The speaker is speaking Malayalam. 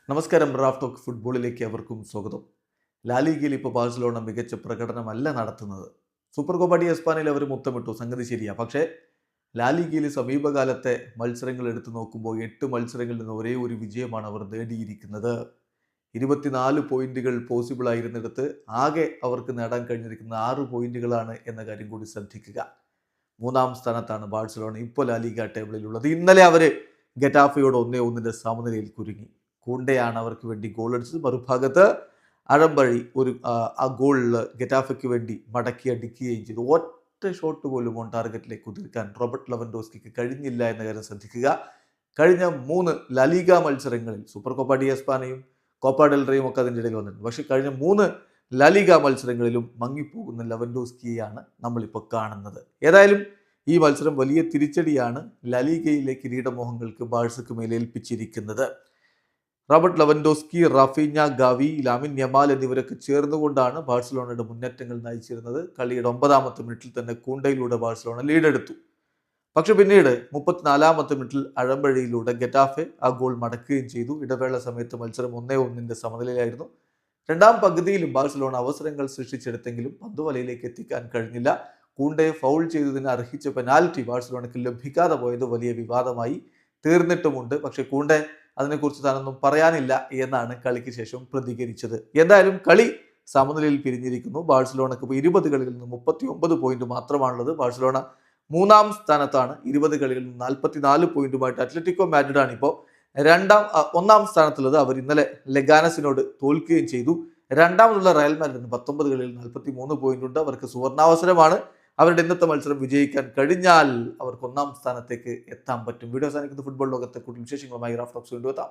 നമസ്കാരം. റാഫ് ടോക്ക് ഫുട്ബോളിലേക്ക് അവർക്കും സ്വാഗതം. ലാലിഗയിൽ ഇപ്പോൾ ബാഴ്സലോണ മികച്ച പ്രകടനമല്ല നടത്തുന്നത്. സൂപ്പർ കോപ്പ ഡി എസ്പാനയിൽ അവർ മുത്തമിട്ടു, സംഗതി ശരിയാണ്. പക്ഷേ ലാലിഗയിൽ സമീപകാലത്തെ മത്സരങ്ങൾ എടുത്തു നോക്കുമ്പോൾ 8 മത്സരങ്ങളിൽ നിന്ന് ഒരേ ഒരു വിജയമാണ് അവർ നേടിയിരിക്കുന്നത്. 24 പോയിന്റുകൾ പോസിബിൾ ആയിരുന്നിടത്ത് ആകെ അവർക്ക് നേടാൻ കഴിഞ്ഞിരിക്കുന്ന 6 പോയിന്റുകളാണ് എന്ന കാര്യം കൂടി ശ്രദ്ധിക്കുക. 3-ാം സ്ഥാനത്താണ് ബാഴ്സലോണ ഇപ്പോൾ ലാലിഗ ടേബിളിലുള്ളത്. ഇന്നലെ അവർ ഗെറ്റാഫയോട് 1-1 സമനിലയിൽ കുരുങ്ങി. കൂണ്ടയാണ് അവർക്ക് വേണ്ടി ഗോൾ അടിച്ചത്. മറുഭാഗത്ത് അഴമ്പഴി ആ ഗോളിൽ ഗെറ്റാഫയ്ക്ക് വേണ്ടി മടക്കി അടിക്കുകയും ചെയ്തു. ഒറ്റ ഷോട്ട് പോലും ഓൺ ടാർഗറ്റിലേക്ക് ഉതിർക്കാൻ റോബർട്ട് ലെവൻഡോസ്കിക്ക് കഴിഞ്ഞില്ല എന്ന കാര്യം ശ്രദ്ധിക്കുക. കഴിഞ്ഞ 3 ലാലിഗ മത്സരങ്ങളിൽ സൂപ്പർ കോപ്പ ഡി എസ്പാനയും കോപ്പ ഡെൽ റേയും ഒക്കെ അതിൻ്റെ ഇടയിൽ വന്നിട്ടുണ്ട്. പക്ഷേ കഴിഞ്ഞ 3 ലാലിഗ മത്സരങ്ങളിലും മങ്ങിപ്പോകുന്ന ലെവൻഡോസ്കിയെയാണ് നമ്മളിപ്പോൾ കാണുന്നത്. ഏതായാലും ഈ മത്സരം വലിയ തിരിച്ചടിയാണ് ലാലിഗയിലെ കിരീടമോഹങ്ങൾക്ക് ബാഴ്സയ്ക്ക് മേൽ ഏൽപ്പിച്ചിരിക്കുന്നത്. Robert Lewandowski, Raphinha, Gavi, Lamine Yamal എന്നിവരൊക്കെ ചേർന്നുകൊണ്ടാണ് ബാഴ്സലോണയുടെ മുന്നേറ്റങ്ങൾ നയിച്ചിരുന്നത്. കളിയുടെ 9ാമത്തെ മിനിറ്റിൽ തന്നെ കൂണ്ടയിലൂടെ ബാഴ്സലോണ ലീഡെടുത്തു. പക്ഷെ പിന്നീട് 34ാമത്തെ മിനിറ്റിൽ അഴമ്പഴിയിലൂടെ ഗെറ്റാഫെ ആ ഗോൾ മടക്കുകയും ചെയ്തു. ഇടവേള സമയത്ത് മത്സരം 1-1 സമനിലയിലായിരുന്നു. രണ്ടാം പകുതിയിലും ബാഴ്സലോണ അവസരങ്ങൾ സൃഷ്ടിച്ചെടുത്തെങ്കിലും പന്തുവലയിലേക്ക് എത്തിക്കാൻ കഴിഞ്ഞില്ല. കൂണ്ടയെ ഫൗൾ ചെയ്തതിന് അർഹിച്ച പെനാൽറ്റി ബാഴ്സലോണയ്ക്ക് ലഭിക്കാതെ പോയത് വലിയ വിവാദമായി തീർന്നിട്ടുമുണ്ട്. പക്ഷെ കൂണ്ടെ അതിനെക്കുറിച്ച് താനൊന്നും പറയാനില്ല എന്നാണ് കളിക്ക് ശേഷം പ്രതികരിച്ചത്. എന്തായാലും കളി സമനിലയിൽ പിരിഞ്ഞിരിക്കുന്നു. ബാഴ്സലോണക്ക് ഇപ്പോൾ 20 കളികളിൽ നിന്ന് 39 പോയിന്റ് മാത്രമാണുള്ളത്. ബാഴ്സലോണ 3-ാം സ്ഥാനത്താണ്. 20 കളികളിൽ നിന്ന് 44 പോയിന്റുമായിട്ട് അത്ലറ്റിക്കോ മാഡ്രിഡാണ് ഇപ്പോൾ 1-ാം സ്ഥാനത്തുള്ളത്. അവർ ഇന്നലെ ലെഗാനസിനോട് തോൽക്കുകയും ചെയ്തു. രണ്ടാമതുള്ള റയൽ മാഡ്രിഡിന് 19 കളികളിൽ 43 പോയിന്റ് ഉണ്ട്. അവർക്ക് സുവർണാവസരമാണ്. അവരുടെ ഇന്നത്തെ മത്സരം വിജയിക്കാൻ കഴിഞ്ഞാൽ അവർക്ക് 1-ാം സ്ഥാനത്തേക്ക് എത്താൻ പറ്റും. വീഡിയോ അവസാനിക്കുന്ന ഫുട്ബോൾ ലോകത്തെ കൂടുതൽ വിശേഷങ്ങളുമായി റാഫ് ടോക്സ് വീണ്ടും എത്താം.